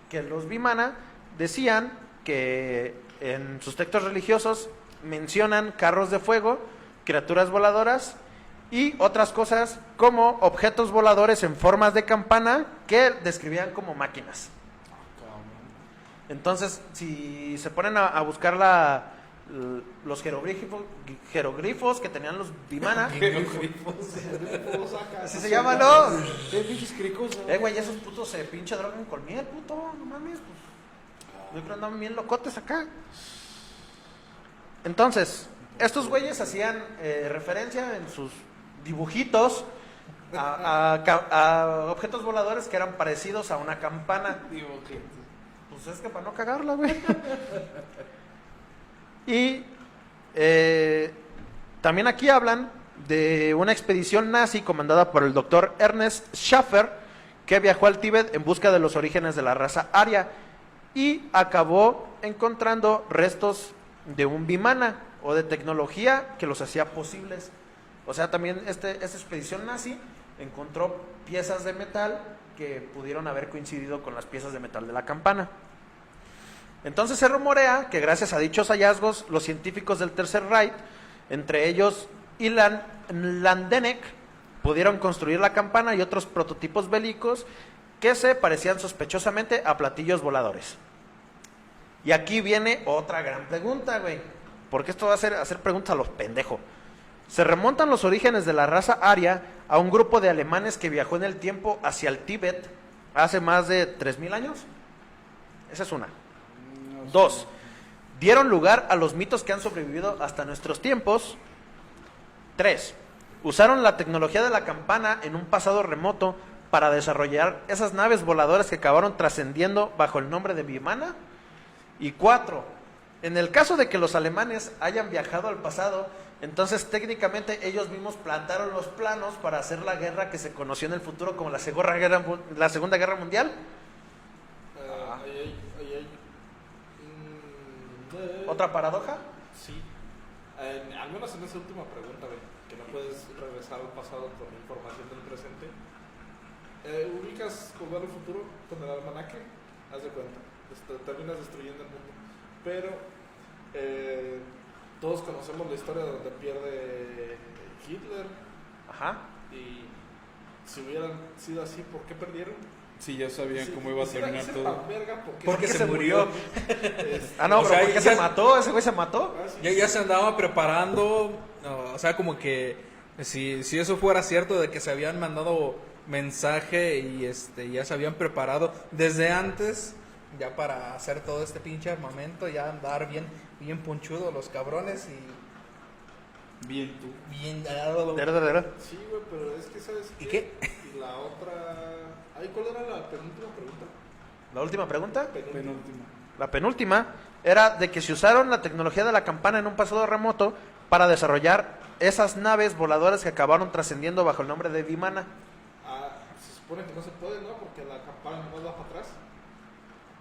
B: que los vimana decían que en sus textos religiosos mencionan carros de fuego, criaturas voladoras y otras cosas como objetos voladores en formas de campana que describían como máquinas. Entonces, si se ponen a buscar los jeroglifos que tenían los vimana, así se llaman, ¿no?
C: ¿Qué pinches cricos?
B: Güey, esos putos se pinche drogan con miel, puto, no mames, pues. Yo creo que andaban bien locotes acá. Entonces, estos güeyes hacían referencia en sus dibujitos a objetos voladores que eran parecidos a una campana. Pues es que para no cagarla, güey. Y también aquí hablan de una expedición nazi comandada por el doctor Ernest Schaffer, que viajó al Tíbet en busca de los orígenes de la raza aria y acabó encontrando restos de un vimana o de tecnología que los hacía posibles. O sea, también esta expedición nazi encontró piezas de metal que pudieron haber coincidido con las piezas de metal de la campana. Entonces se rumorea que gracias a dichos hallazgos, los científicos del Tercer Reich, entre ellos Ilan Landenek, pudieron construir la campana y otros prototipos bélicos que se parecían sospechosamente a platillos voladores. Y aquí viene otra gran pregunta, güey, porque esto va a hacer preguntas a los pendejos. Se remontan los orígenes de la raza aria a un grupo de alemanes que viajó en el tiempo hacia el Tíbet hace más de 3000 años. Esa es una. 2. Dieron lugar a los mitos que han sobrevivido hasta nuestros tiempos. 3. Usaron la tecnología de la campana en un pasado remoto para desarrollar esas naves voladoras que acabaron trascendiendo bajo el nombre de Vimana. Y 4. En el caso de que los alemanes hayan viajado al pasado, entonces técnicamente ellos mismos plantaron los planos para hacer la guerra que se conoció en el futuro como la Segunda Guerra Mundial. ¿Otra paradoja?
A: Sí. Al menos en esa última pregunta, que no puedes regresar al pasado con información del presente. ¿Ubicas Volver al Futuro con el almanaque? Haz de cuenta. Terminas destruyendo el mundo. Pero todos conocemos la historia donde pierde Hitler.
B: Ajá.
A: Y si hubieran sido así, ¿por qué perdieron?
C: Sí, ya sabían cómo iba a terminar todo.
B: Porque se murió. No,
E: O
B: pero
E: sea,
B: ¿por qué
E: ya-
B: se mató? ¿Ese güey se mató?
E: Ya se andaba preparando, o sea, como que si eso fuera cierto de que se habían mandado mensaje y ya se habían preparado desde antes ya para hacer todo este pinche armamento, ya andar bien ponchudo los cabrones y
C: Bien tú.
E: bien
A: Sí, güey, pero es que ¿sabes
E: ¿Y qué?
A: Y la otra... Ay, ¿cuál era la penúltima pregunta?
B: La última pregunta.
C: Penúltima.
B: La penúltima era de que se usaron la tecnología de la campana en un pasado remoto para desarrollar esas naves voladoras que acabaron trascendiendo bajo el nombre de Vimana.
A: Se supone que no se puede, ¿no? Porque la campana no va para atrás.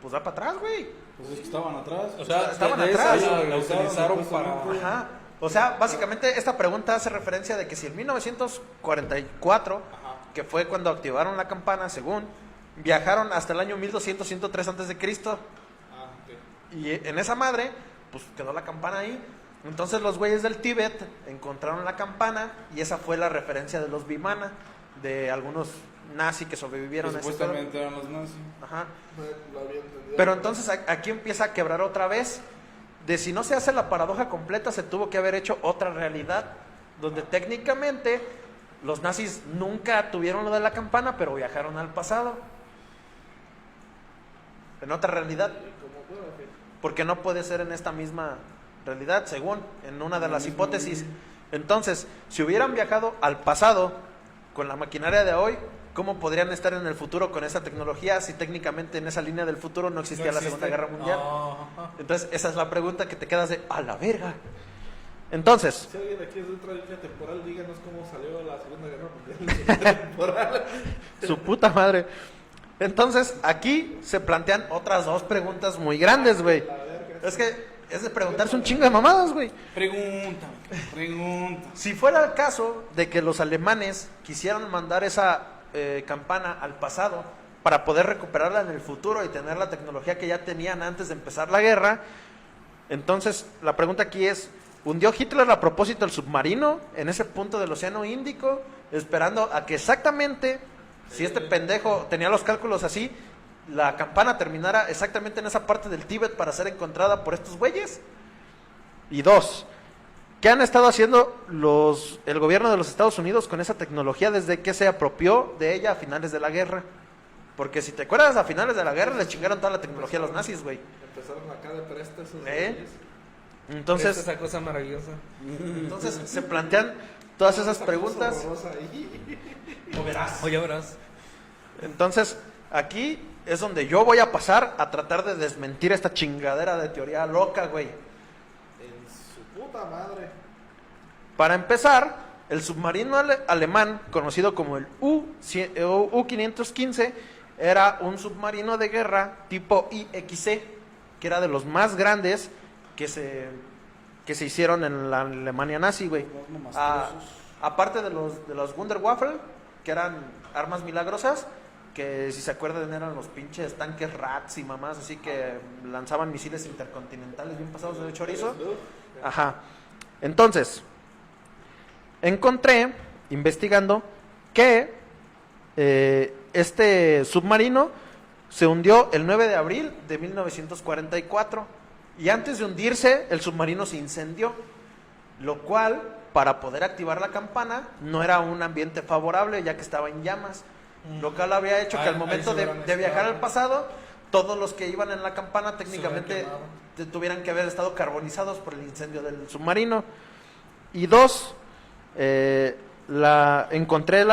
B: Pues va para atrás, güey.
C: Pues es que estaban atrás.
E: O sea,
B: Estaban
E: de
B: atrás.
E: esa la utilizaron para...
C: supuestamente.
B: Ajá. O sea, básicamente esta pregunta hace referencia de que si en 1944,
A: Ajá.
B: que fue cuando activaron la campana, según, viajaron hasta el año 1200-103 antes de Cristo,
A: Ok.
B: y en esa madre, pues quedó la campana ahí. Entonces los güeyes del Tíbet encontraron la campana y esa fue la referencia de los Vimana, de algunos nazis que sobrevivieron
C: Que
B: a ese
C: supuestamente eran los nazis.
B: pedo. Ajá.
A: Lo había entendido.
B: Pero entonces aquí empieza a quebrar otra vez, de si no se hace la paradoja completa, se tuvo que haber hecho otra realidad, donde técnicamente los nazis nunca tuvieron lo de la campana, pero viajaron al pasado. En otra realidad, porque no puede ser en esta misma realidad, según en una de las hipótesis. Entonces, si hubieran viajado al pasado con la maquinaria de hoy, cómo podrían estar en el futuro con esa tecnología si técnicamente en esa línea del futuro no existía la Segunda Guerra Mundial. Entonces, esa es la pregunta que te quedas de, ¡a la verga! Entonces,
A: Si alguien aquí es de otra línea temporal, díganos cómo salió la Segunda Guerra Mundial temporal.
B: su puta madre. Entonces, aquí se plantean otras dos preguntas muy grandes, güey. Es que es de preguntarse un chingo de mamadas, güey.
C: Pregunta.
B: Si fuera el caso de que los alemanes quisieran mandar esa campana al pasado para poder recuperarla en el futuro y tener la tecnología que ya tenían antes de empezar la guerra, entonces la pregunta aquí es, ¿hundió Hitler a propósito el submarino en ese punto del Océano Índico, esperando a que exactamente, si este pendejo tenía los cálculos así, la campana terminara exactamente en esa parte del Tíbet para ser encontrada por estos güeyes? Y dos, ¿qué han estado haciendo el gobierno de los Estados Unidos con esa tecnología desde que se apropió de ella a finales de la guerra? Porque si te acuerdas, a finales de la guerra les chingaron toda la tecnología a los nazis, güey.
A: Empezaron acá de presta esos
B: ¿Eh?
A: güeyes.
B: Entonces,
E: Esa cosa maravillosa.
B: entonces se plantean todas esas preguntas.
A: Horrorosa ahí.
E: Oye, verás.
B: Entonces, aquí es donde yo voy a pasar a tratar de desmentir esta chingadera de teoría loca, güey.
A: En su puta madre.
B: Para empezar, el submarino alemán, conocido como el U-515, era un submarino de guerra tipo IXC, que era de los más grandes que se hicieron en la Alemania nazi, güey. Aparte de los Wunderwaffe, que eran armas milagrosas, que si se acuerdan eran los pinches tanques Rats y mamás, así que lanzaban misiles intercontinentales bien pasados de chorizo. Ajá. Entonces, encontré, investigando, que este submarino se hundió el 9 de abril de 1944 y antes de hundirse el submarino se incendió, lo cual, para poder activar la campana, no era un ambiente favorable ya que estaba en llamas, lo cual había hecho que al momento de viajar al pasado, todos los que iban en la campana técnicamente tuvieran que haber estado carbonizados por el incendio del submarino. Y dos, encontré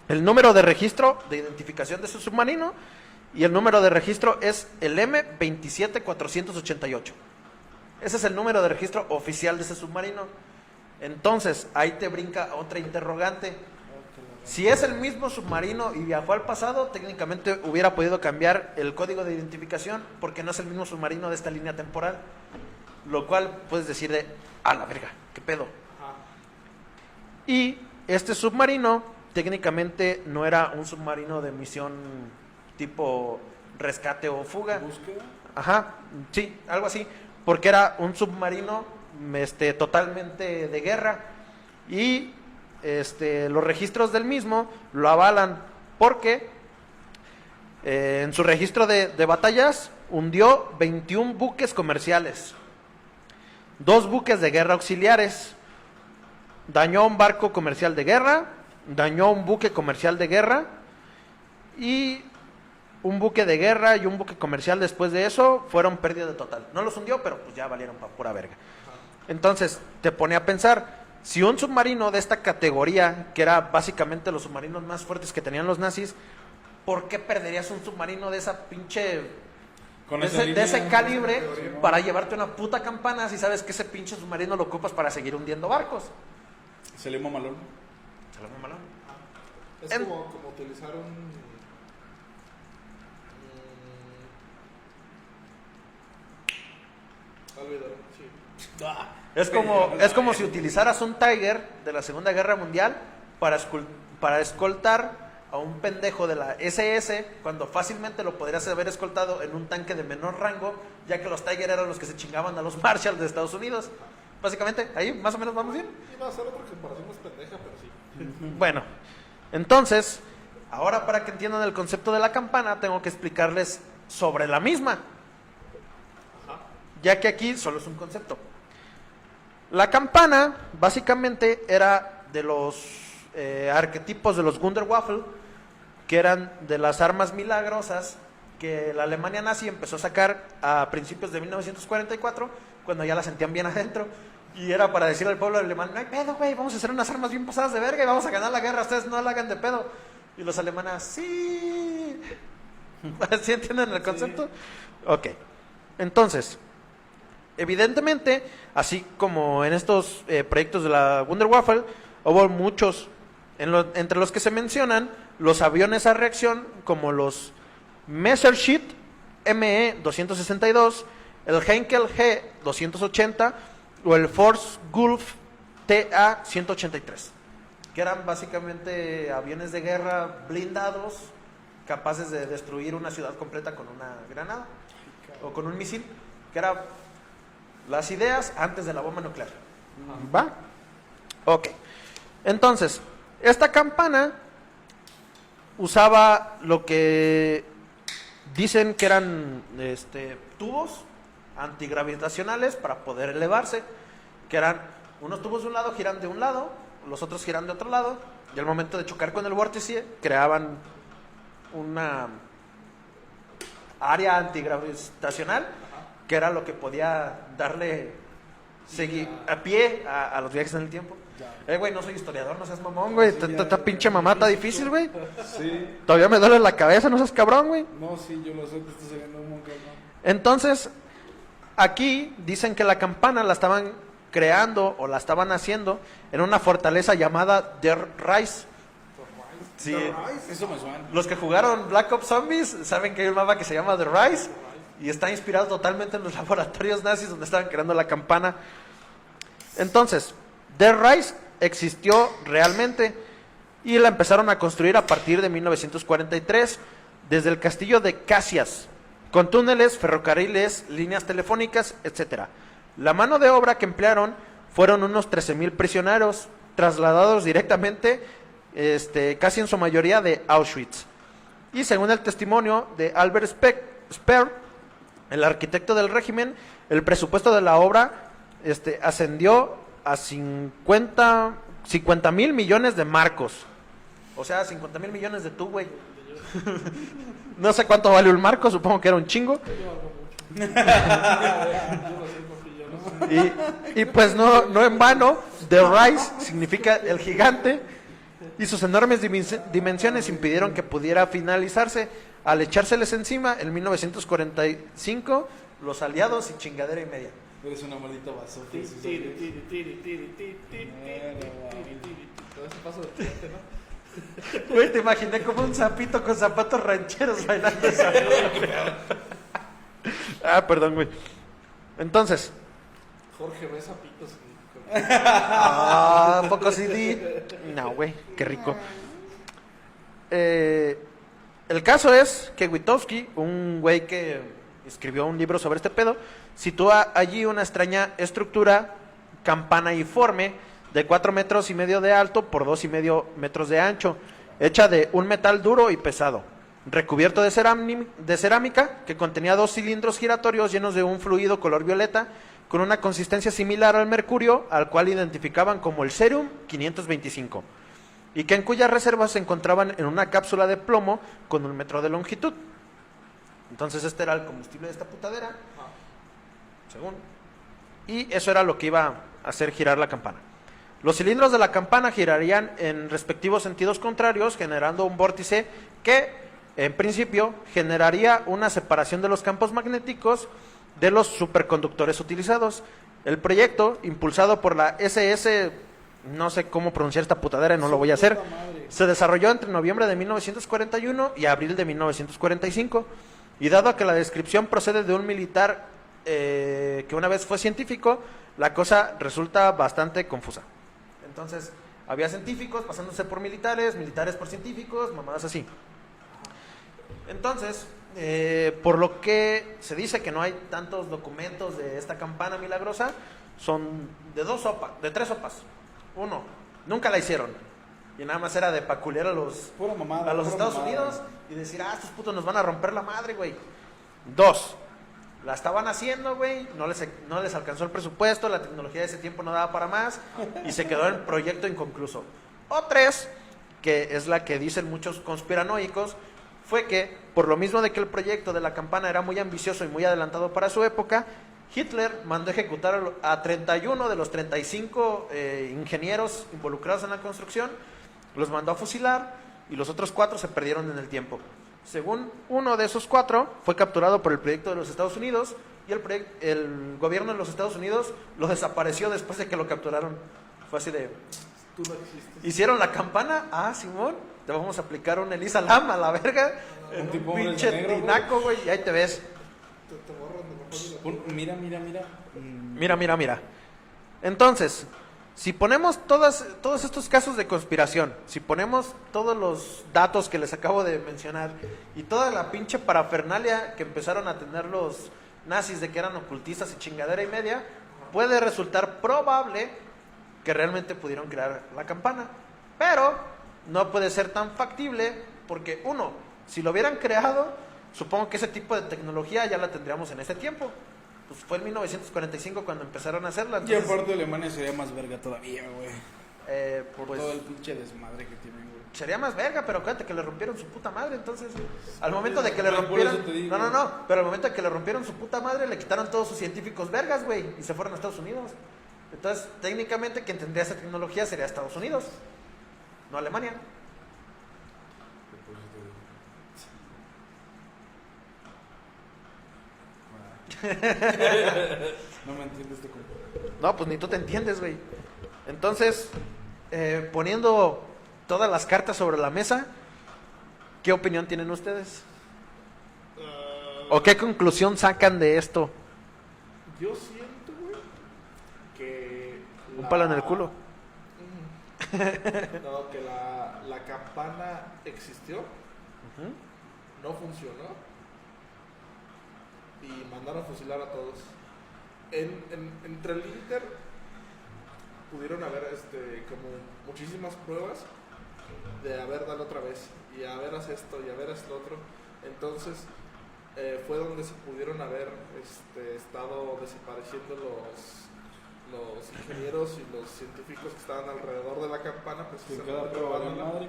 B: el número de registro de identificación de ese submarino y el número de registro es el M27488. Ese es el número de registro oficial de ese submarino. Entonces, ahí te brinca otra interrogante. Si es el mismo submarino y viajó al pasado, técnicamente hubiera podido cambiar el código de identificación porque no es el mismo submarino de esta línea temporal. Lo cual puedes decir de, a la verga, ¿qué pedo? Y este submarino técnicamente no era un submarino de misión tipo rescate o fuga.
C: ¿Búsqueda?
B: Ajá, sí, algo así, porque era un submarino totalmente de guerra y los registros del mismo lo avalan porque en su registro de batallas hundió 21 buques comerciales, 2 buques de guerra auxiliares, dañó un barco comercial de guerra, dañó un buque comercial de guerra y un buque de guerra y un buque comercial después de eso fueron pérdida de total. No los hundió, pero pues ya valieron para pura verga. Entonces te pone a pensar, si un submarino de esta categoría, que era básicamente los submarinos más fuertes que tenían los nazis, ¿por qué perderías un submarino de esa pinche... de ese calibre para llevarte una puta campana si sabes que ese pinche submarino lo ocupas para seguir hundiendo barcos?
C: Se le mamalón.
B: Se lo mamalón.
A: Es como utilizar un... olvídalo, sí.
B: Es como si utilizaras un Tiger de la Segunda Guerra Mundial para escoltar a un pendejo de la SS cuando fácilmente lo podrías haber escoltado en un tanque de menor rango, ya que los Tiger eran los que se chingaban a los Marshall de Estados Unidos. Básicamente, ahí más o menos vamos bien.
A: Iba a ser otra comparación más pendeja, pero sí.
B: Bueno, entonces, ahora para que entiendan el concepto de la campana, tengo que explicarles sobre la misma. Ya que aquí solo es un concepto. La campana, básicamente, era de los arquetipos de los Wunderwaffe, que eran de las armas milagrosas que la Alemania nazi empezó a sacar a principios de 1944, cuando ya la sentían bien adentro, Y era para decirle al pueblo alemán, no hay pedo, güey, vamos a hacer unas armas bien pasadas de verga y vamos a ganar la guerra, ustedes no la hagan de pedo. Y los alemanes, sí. ¿Sí entienden el concepto? Ok. Entonces, evidentemente, así como en estos proyectos de la Wunderwaffe, hubo muchos, entre los que se mencionan, los aviones a reacción, como los Messerschmitt ME-262, el Heinkel G-280 o el Focke-Wulf TA-183, que eran básicamente aviones de guerra blindados capaces de destruir una ciudad completa con una granada o con un misil, que eran las ideas antes de la bomba nuclear. ¿Va? Ok. Entonces, esta campana usaba lo que dicen que eran tubos antigravitacionales para poder elevarse, que eran unos tubos de un lado giran de un lado, los otros giran de otro lado, y al momento de chocar con el vórtice creaban una área antigravitacional, que era lo que podía darle a pie a los viajes en el tiempo. Güey, no soy historiador, no seas mamón, güey. Esta pinche mamá está difícil, güey.
C: Sí.
B: Todavía me duele la cabeza, no seas cabrón, güey.
C: No, sí, yo lo sé, te estoy saliendo un montón.
B: Entonces, aquí dicen que la campana la estaban creando o la estaban haciendo en una fortaleza llamada Der Reis. Sí.
C: Eso me suena.
B: Los que jugaron Black Ops Zombies saben que hay un mapa que se llama The Rise y está inspirado totalmente en los laboratorios nazis donde estaban creando la campana. Entonces, The Rise existió realmente y la empezaron a construir a partir de 1943 desde el castillo de Caxias, con túneles, ferrocarriles, líneas telefónicas, etc. La mano de obra que emplearon fueron unos 13,000 prisioneros trasladados directamente casi en su mayoría de Auschwitz. Y según el testimonio de Albert Speer, el arquitecto del régimen, el presupuesto de la obra ascendió a 50,000 millones de marcos. O sea, 50,000 millones de güey. No sé cuánto vale un marco, supongo que era un chingo. Y pues no en vano, The Rise significa el gigante, y sus enormes dimensiones impidieron que pudiera finalizarse. Al echárseles encima, en 1945, los aliados y chingadera y media.
C: Eres una maldita basura.
A: Todo ese paso de cliente, ¿no?
B: Güey, te imaginé como un sapito con zapatos rancheros bailando esa. Perdón, güey. Entonces.
A: Jorge ve zapitos.
B: Poco CD. No, güey, qué rico. El caso es que Witowski, un güey que escribió un libro sobre este pedo, sitúa allí una extraña estructura campanaiforme de 4,5 metros de alto por 2,5 metros de ancho, hecha de un metal duro y pesado, recubierto de cerámica, que contenía 2 cilindros giratorios llenos de un fluido color violeta, con una consistencia similar al mercurio, al cual identificaban como el Cerium 525, y que en cuyas reservas se encontraban en una cápsula de plomo con 1 metro de longitud. Entonces este era el combustible de esta putadera, según, y eso era lo que iba a hacer girar la campana. Los cilindros de la campana girarían en respectivos sentidos contrarios, generando un vórtice que, en principio, generaría una separación de los campos magnéticos de los superconductores utilizados. El proyecto, impulsado por la SS, no sé cómo pronunciar esta putadera y no lo voy a hacer, se desarrolló entre noviembre de 1941 y abril de 1945, y dado que la descripción procede de un militar que una vez fue científico, la cosa resulta bastante confusa. Entonces, había científicos pasándose por militares, militares por científicos, mamadas así. Entonces, por lo que se dice que no hay tantos documentos de esta campana milagrosa, son de 3 sopas. 1, nunca la hicieron, y nada más era de peculiar a los
C: Pura mamada, pura
B: Estados
C: mamada.
B: Unidos y decir, estos putos nos van a romper la madre, güey. 2, la estaban haciendo, güey, no les alcanzó el presupuesto, la tecnología de ese tiempo no daba para más y se quedó el proyecto inconcluso. O 3, que es la que dicen muchos conspiranoicos, fue que por lo mismo de que el proyecto de la campana era muy ambicioso y muy adelantado para su época, Hitler mandó ejecutar a 31 de los 35 ingenieros involucrados en la construcción, los mandó a fusilar y los otros 4 se perdieron en el tiempo. Según uno de esos 4 fue capturado por el proyecto de los Estados Unidos y el gobierno de los Estados Unidos lo desapareció después de que lo capturaron. Fue así de...
A: Tú no existes.
B: ¿Hicieron la campana? Ah, Simón, te vamos a aplicar un Elisa Lam a la verga.
C: Un tipo
B: pinche
C: hombre de negro,
B: tinaco, güey, y ahí te ves.
A: Te borran de mejor de la
C: Mira.
B: Mira. Entonces, si ponemos todos estos casos de conspiración, si ponemos todos los datos que les acabo de mencionar y toda la pinche parafernalia que empezaron a tener los nazis de que eran ocultistas y chingadera y media, puede resultar probable que realmente pudieron crear la campana. Pero no puede ser tan factible porque, uno, si lo hubieran creado, supongo que ese tipo de tecnología ya la tendríamos en ese tiempo. Pues fue en 1945 cuando empezaron a hacerla.
C: Y
B: Entonces,
C: aparte Alemania sería más verga todavía, güey. Por
B: pues,
C: todo el pinche desmadre que tienen, güey.
B: sería más verga, pero acuérdate que le rompieron su puta madre. Entonces, al momento de que le
C: Por eso
B: rompieron...
C: te digo.
B: No, pero al momento de que le rompieron su puta madre, le quitaron todos sus científicos vergas, güey, y se fueron a Estados Unidos. Entonces, técnicamente, quien tendría esa tecnología sería Estados Unidos, no Alemania.
C: No me entiendes este compa.
B: No, pues ni tú te entiendes, güey. Entonces, poniendo todas las cartas sobre la mesa, ¿qué opinión tienen ustedes? ¿O qué conclusión sacan de esto?
A: Yo siento, güey, que...
B: Un palo en el culo.
A: No, que la campana existió,
B: Ujú.
A: no funcionó y mandaron a fusilar a todos. Entre el Inter pudieron haber como muchísimas pruebas de a ver, dale otra vez y a ver, haz esto y a ver, haz lo otro. Entonces fue donde se pudieron haber estado desapareciendo los ingenieros y los científicos que estaban alrededor de la campana,
C: Que
A: precisamente
C: cada prueba de
A: probándola,
C: madre.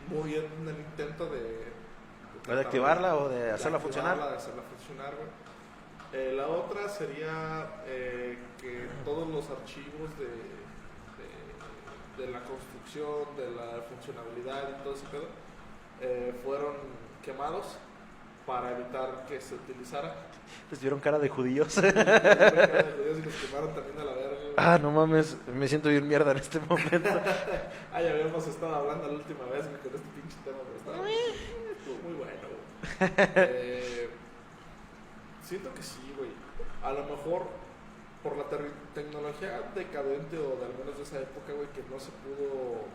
A: muy bien en el intento de
B: ¿O de activarla o de hacerla
A: activarla,
B: funcionar?
A: de hacerla funcionar, güey. La otra sería que todos los archivos de la construcción, de la funcionalidad y todo ese pedo fueron quemados para evitar que se utilizara.
B: Les dieron cara de judíos.
A: Y los quemaron también a la verga, güey.
B: Ah, no mames, me siento bien mierda en este momento.
A: Ah, ya habíamos estado hablando la última vez, güey, con este pinche tema, pero estuvo muy bueno, güey. Siento que sí, güey. A lo mejor por la tecnología decadente o de al menos de esa época, güey, que no se pudo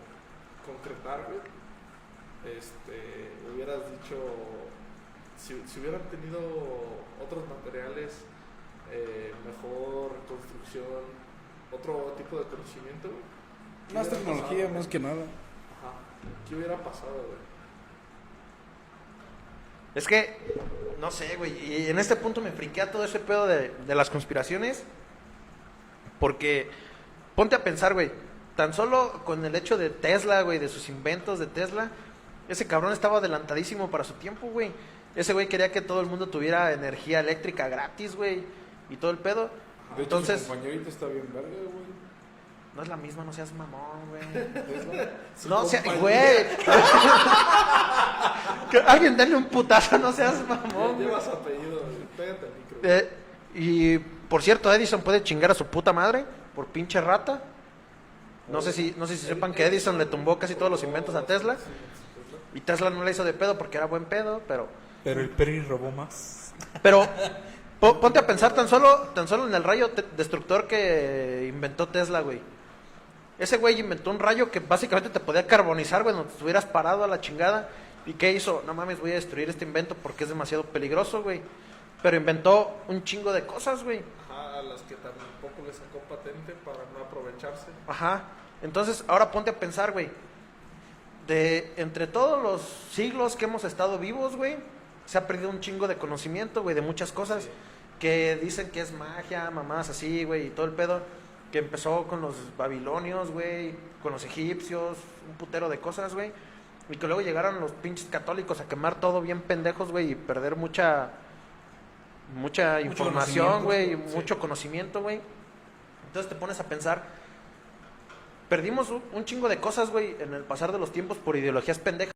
A: concretar, güey. Hubieras dicho, si hubieran tenido otros materiales, mejor construcción, otro tipo de conocimiento, güey. ¿Qué
C: Más
A: hubiera
C: tecnología,
A: pasado,
C: más
A: güey?
C: que nada.
A: Ajá. ¿Qué hubiera pasado, güey?
B: Es que, no sé, güey, y en este punto me friquea todo ese pedo de las conspiraciones, porque ponte a pensar, güey, tan solo con el hecho de Tesla, güey, de sus inventos de Tesla, ese cabrón estaba adelantadísimo para su tiempo, güey. Ese güey quería que todo el mundo tuviera energía eléctrica gratis, güey, y todo el pedo.
C: De hecho,
B: Entonces,
C: su compañerito está bien verga, güey.
B: no es la misma, no seas mamón, güey.
C: Tesla.
B: No seas,
A: compañía.
B: güey. Que alguien denle un putazo, no seas mamón, güey.
A: Llevas apellido, güey. Pégate al micro, güey.
B: Y por cierto, Edison puede chingar a su puta madre por pinche rata. No sé si sepan que Edison le tumbó casi todos los inventos a Tesla. Y Tesla no le hizo de pedo porque era buen pedo, pero
E: Pero el Peri robó más.
B: ponte a pensar tan solo en el rayo destructor que inventó Tesla, güey. Ese güey inventó un rayo que básicamente te podía carbonizar, güey, donde estuvieras parado a la chingada. ¿Y qué hizo? No mames, voy a destruir este invento porque es demasiado peligroso, güey. Pero inventó un chingo de cosas, güey.
A: Ajá, a las que tampoco le sacó patente para no aprovecharse.
B: Ajá. Entonces, ahora ponte a pensar, güey. Entre todos los siglos que hemos estado vivos, güey, se ha perdido un chingo de conocimiento, güey, de muchas cosas que dicen que es magia, mamás así, güey, y todo el pedo. Que empezó con los babilonios, güey, con los egipcios, un putero de cosas, güey. Y que luego llegaron los pinches católicos a quemar todo bien pendejos, güey, y perder mucha mucha información,
E: conocimiento,
B: güey,
E: sí.
B: mucho conocimiento, güey. Entonces te pones a pensar, perdimos un chingo de cosas, güey, en el pasar de los tiempos por ideologías pendejas.